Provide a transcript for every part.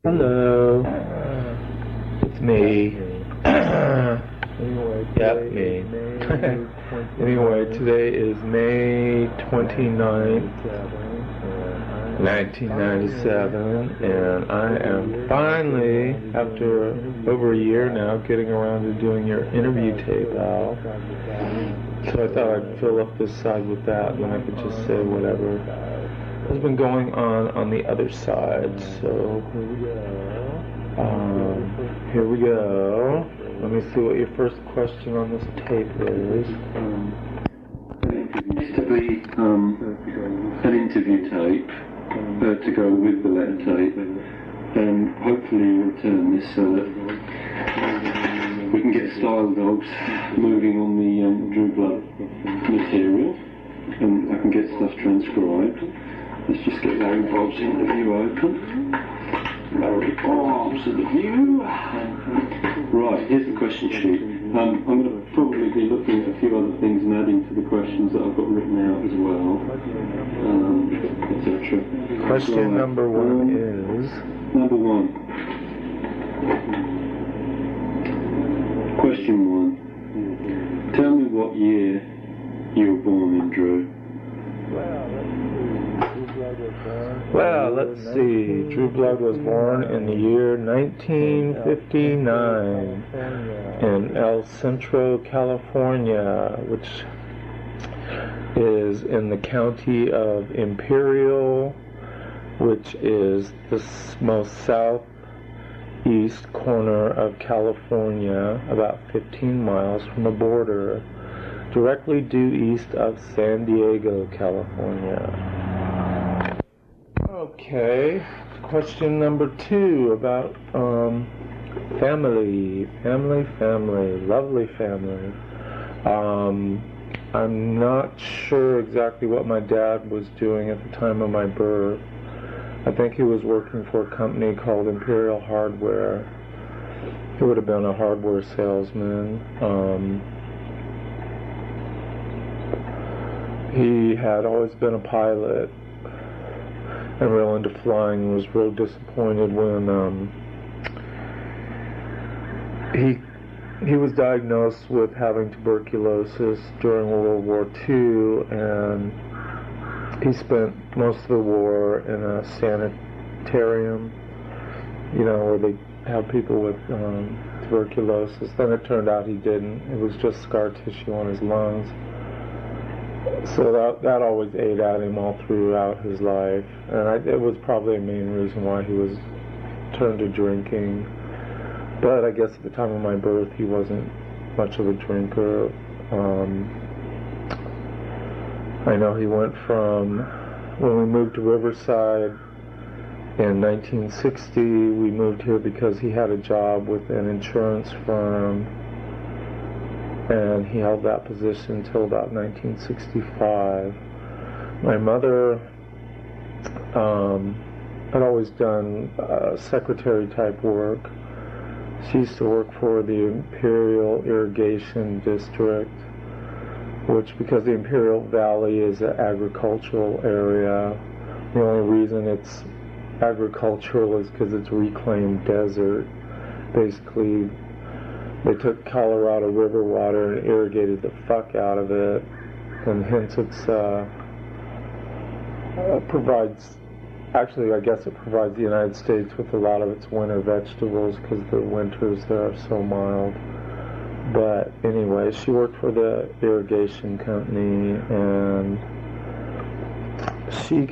Hello. It's me. Anyway, me. Anyway, today is May 29th, 1997, and I am finally, after over a year now, getting around to doing your interview tape, Al. So I thought I'd fill up this side with that, and then I could just say whatever has been going on the other side. So here we go. Let me see what your first question on this tape is. It used to be an interview tape to go with the letter tape, and hopefully return this so that we can get style dogs moving on the Drew Blood material, and I can get stuff transcribed. Let's just get Larry Bob's interview open. Larry Bob's interview. Right, here's the question sheet. I'm going to probably be looking at a few other things and adding to the questions that I've got written out as well, etc. Question number one is... Number one. Question one. Tell me what year you were born in, Drew. Well, let's see. Drew Blood was born in the year 1959 in El Centro, California, which is in the county of Imperial, which is the most southeast corner of California, about 15 miles from the border, directly due east of San Diego, California. Okay, question number two about family, lovely family. I'm not sure exactly what my dad was doing at the time of my birth. I think he was working for a company called Imperial Hardware. He would have been a hardware salesman. He had always been a pilot and real into flying, and was real disappointed when he was diagnosed with having tuberculosis during World War II, and he spent most of the war in a sanitarium, where they have people with tuberculosis. Then it turned out he didn't. It was just scar tissue on his lungs. So that always ate at him all throughout his life, and it was probably a main reason why he was turned to drinking. But I guess at the time of my birth, he wasn't much of a drinker. I know he went from, when we moved to Riverside in 1960, we moved here because he had a job with an insurance firm, and he held that position until about 1965. My mother had always done secretary type work. She used to work for the Imperial Irrigation District, which, because the Imperial Valley is an agricultural area, the only reason it's agricultural is because it's reclaimed desert. Basically, they took Colorado River water and irrigated the fuck out of it, and hence it provides the United States with a lot of its winter vegetables, because the winters there are so mild. But anyway, she worked for the irrigation company, and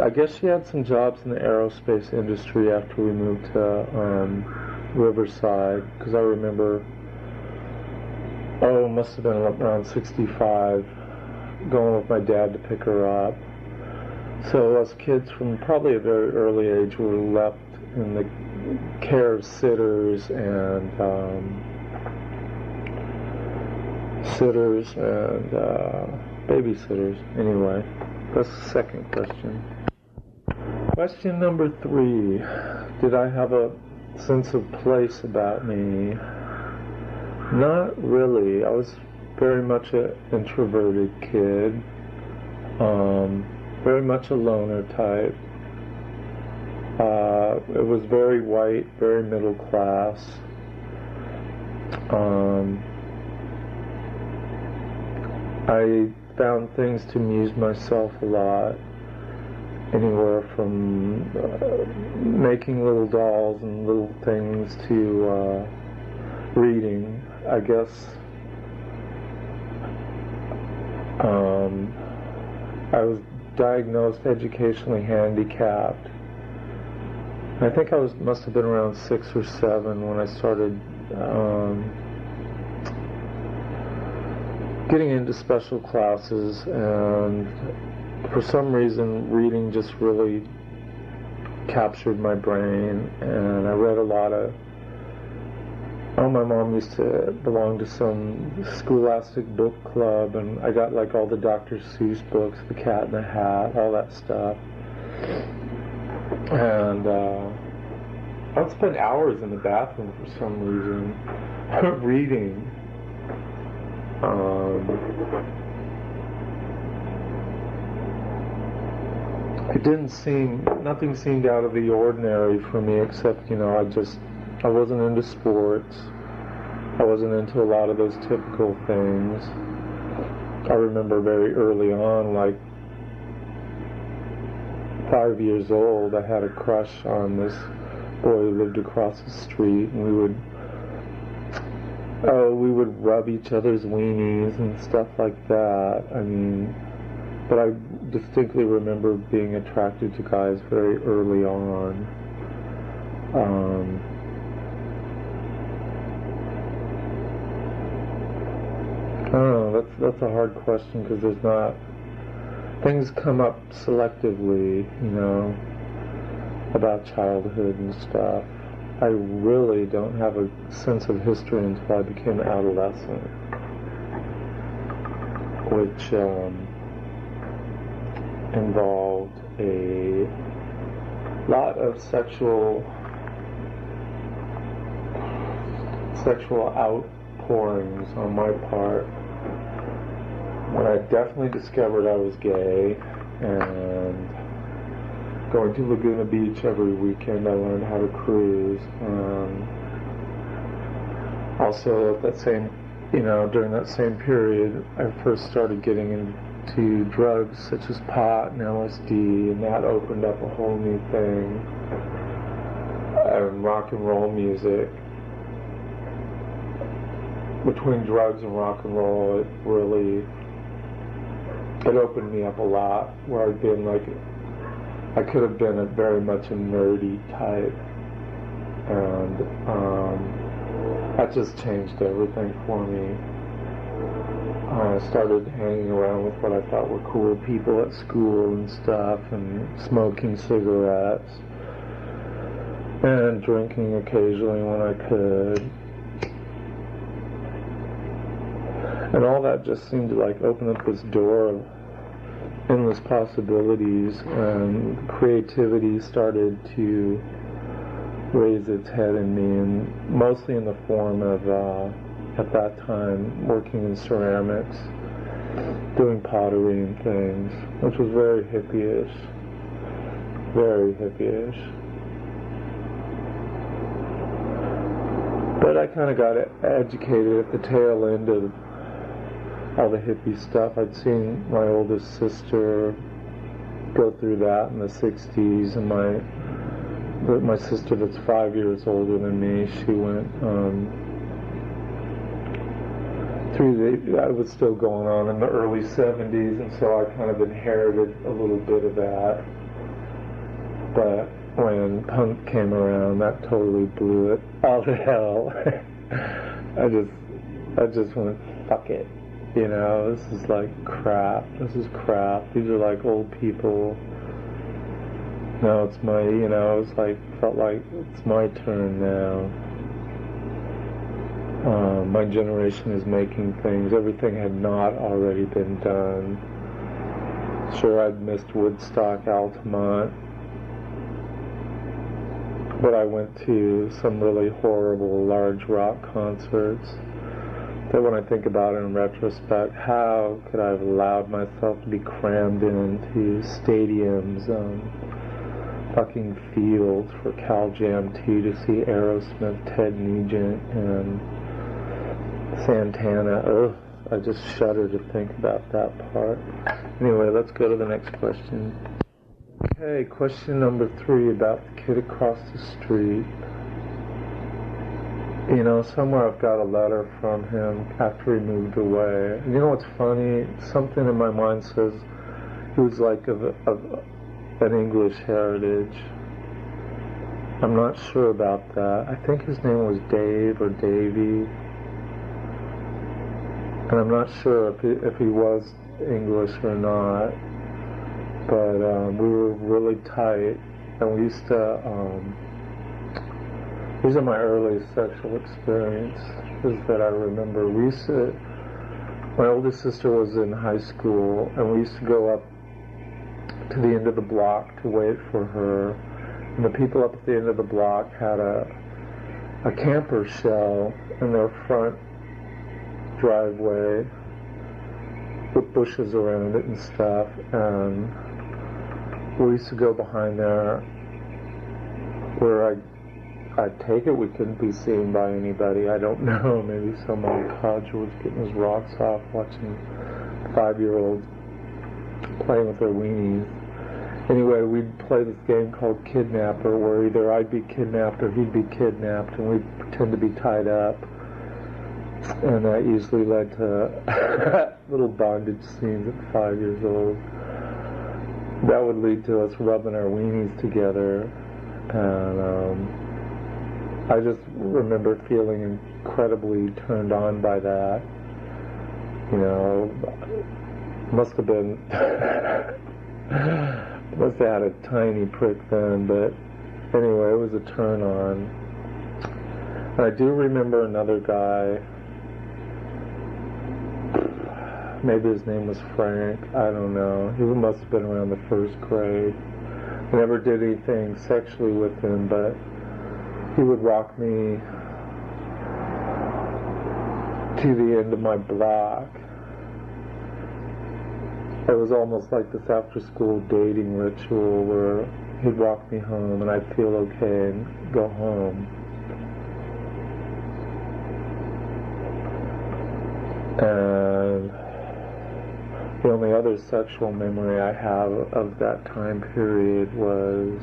I guess she had some jobs in the aerospace industry after we moved to Riverside, because I remember, it must have been around 65, going with my dad to pick her up. So us kids from probably a very early age were left in the care of sitters and babysitters. Anyway, that's the second question. Question number three. Did I have a sense of place about me? Not really. I was very much an introverted kid. Very much a loner type. It was very white, very middle class. I found things to amuse myself a lot, anywhere from making little dolls and little things to reading. I guess I was diagnosed educationally handicapped. I think I must have been around 6 or 7 when I started getting into special classes, and for some reason reading just really captured my brain, and I read a lot of my mom used to belong to some scholastic book club, and I got like all the Dr. Seuss books, The Cat in the Hat, all that stuff. And I would spend hours in the bathroom for some reason reading. Nothing seemed out of the ordinary for me, except, I wasn't into sports. I wasn't into a lot of those typical things. I remember very early on, like 5 years old, I had a crush on this boy who lived across the street, and we would rub each other's weenies and stuff like that. But I distinctly remember being attracted to guys very early on. I don't know, that's a hard question, because things come up selectively, about childhood and stuff. I really don't have a sense of history until I became an adolescent, which involved a lot of sexual outpourings on my part, when I definitely discovered I was gay, and going to Laguna Beach every weekend, I learned how to cruise. Also, at that same, during that same period, I first started getting into drugs such as pot and LSD, and that opened up a whole new thing. And rock and roll music. Between drugs and rock and roll, it opened me up a lot, where I'd been like, I could have been very much a nerdy type, and that just changed everything for me. I started hanging around with what I thought were cool people at school and stuff, and smoking cigarettes, and drinking occasionally when I could. And all that just seemed to like open up this door of endless possibilities, and creativity started to raise its head in me, and mostly in the form of, at that time, working in ceramics, doing pottery and things, which was very hippie-ish. But I kind of got educated at the tail end of all the hippie stuff. I'd seen my oldest sister go through that in the 60s, and my sister that's 5 years older than me, she went through that was still going on in the early 70s, and so I kind of inherited a little bit of that. But when punk came around, that totally blew it all to hell. I just went, fuck it. This is like crap. These are like old people. Now it's my, felt like it's my turn now. My generation is making things. Everything had not already been done. Sure, I'd missed Woodstock, Altamont, but I went to some really horrible large rock concerts. That when I think about it in retrospect, how could I have allowed myself to be crammed into stadiums fucking fields for Cal Jam 2 to see Aerosmith, Ted Nugent, and Santana. Ugh, I just shudder to think about that part. Anyway, let's go to the next question. Okay, question number 3 about the kid across the street. You know, somewhere I've got a letter from him after he moved away. And you know what's funny? Something in my mind says he was like of an English heritage. I'm not sure about that. I think his name was Dave or Davy. And I'm not sure if he was English or not. But we were really tight. And we used to... these are my earliest sexual experiences that I remember. My oldest sister was in high school, and we used to go up to the end of the block to wait for her. And the people up at the end of the block had a camper shell in their front driveway with bushes around it and stuff. And we used to go behind there where I'd take it we couldn't be seen by anybody. I don't know. Maybe some old codger was getting his rocks off watching 5-year-olds playing with their weenies. Anyway, we'd play this game called Kidnapper, where either I'd be kidnapped or he'd be kidnapped, and we'd pretend to be tied up. And that usually led to little bondage scenes at 5 years old. That would lead to us rubbing our weenies together. And I just remember feeling incredibly turned on by that. You know, must have had a tiny prick then, but anyway, it was a turn on. And I do remember another guy, maybe his name was Frank, I don't know. He must have been around the first grade. I never did anything sexually with him, but he would rock me to the end of my block. It was almost like this after-school dating ritual where he'd walk me home and I'd feel okay and go home. And the only other sexual memory I have of that time period was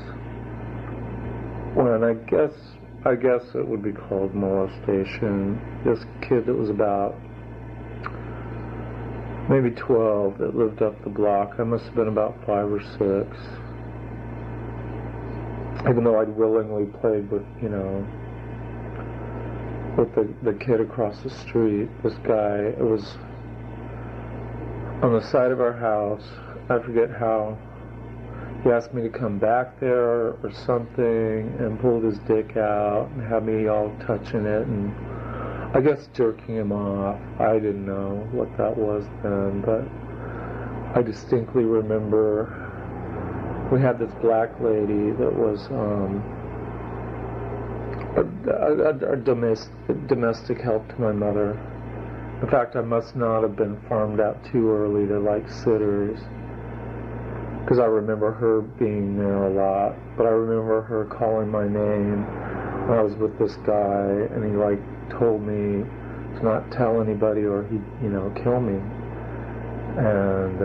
when I guess it would be called molestation. This kid that was about maybe 12 that lived up the block. I must have been about 5 or 6. Even though I'd willingly played with, with the kid across the street. This guy, it was on the side of our house. I forget how. He asked me to come back there or something and pulled his dick out and had me all touching it and I guess jerking him off. I didn't know what that was then, but I distinctly remember we had this black lady that was a domestic help to my mother. In fact, I must not have been farmed out too early to like sitters, because I remember her being there a lot. But I remember her calling my name when I was with this guy, and he like told me to not tell anybody or he'd kill me. And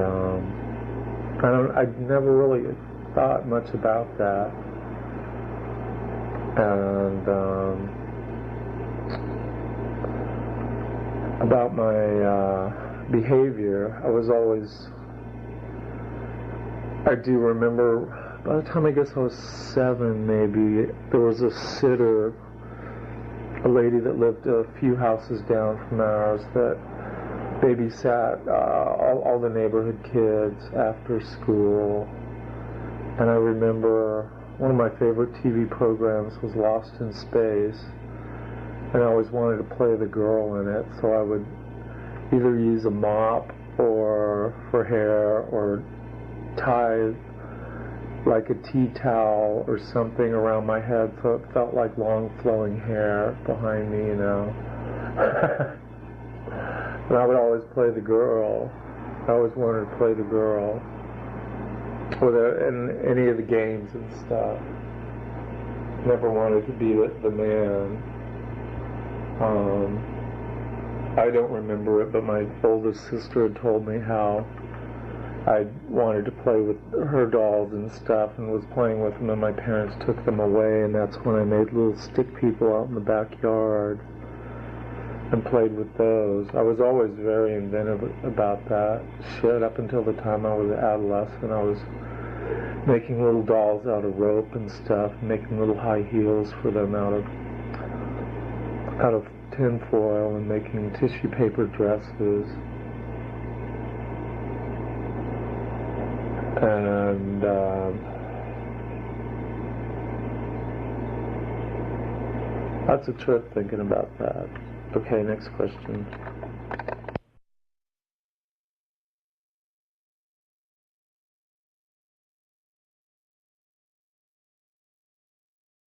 I never really thought much about that. And about my behavior, I do remember, by the time I guess I was 7 maybe, there was a sitter, a lady that lived a few houses down from ours that babysat all the neighborhood kids after school. And I remember one of my favorite TV programs was Lost in Space, and I always wanted to play the girl in it, so I would either use a mop or for hair or tie like a tea towel or something around my head so it felt like long flowing hair behind me, And I would always play the girl. I always wanted to play the girl. in any of the games and stuff. Never wanted to be the man. I don't remember it, but my oldest sister had told me how I wanted to play with her dolls and stuff and was playing with them, and my parents took them away, and that's when I made little stick people out in the backyard and played with those. I was always very inventive about that shit up until the time I was an adolescent. I was making little dolls out of rope and stuff, making little high heels for them out of tin foil, and making tissue paper dresses. And that's a trip thinking about that. Okay, next question.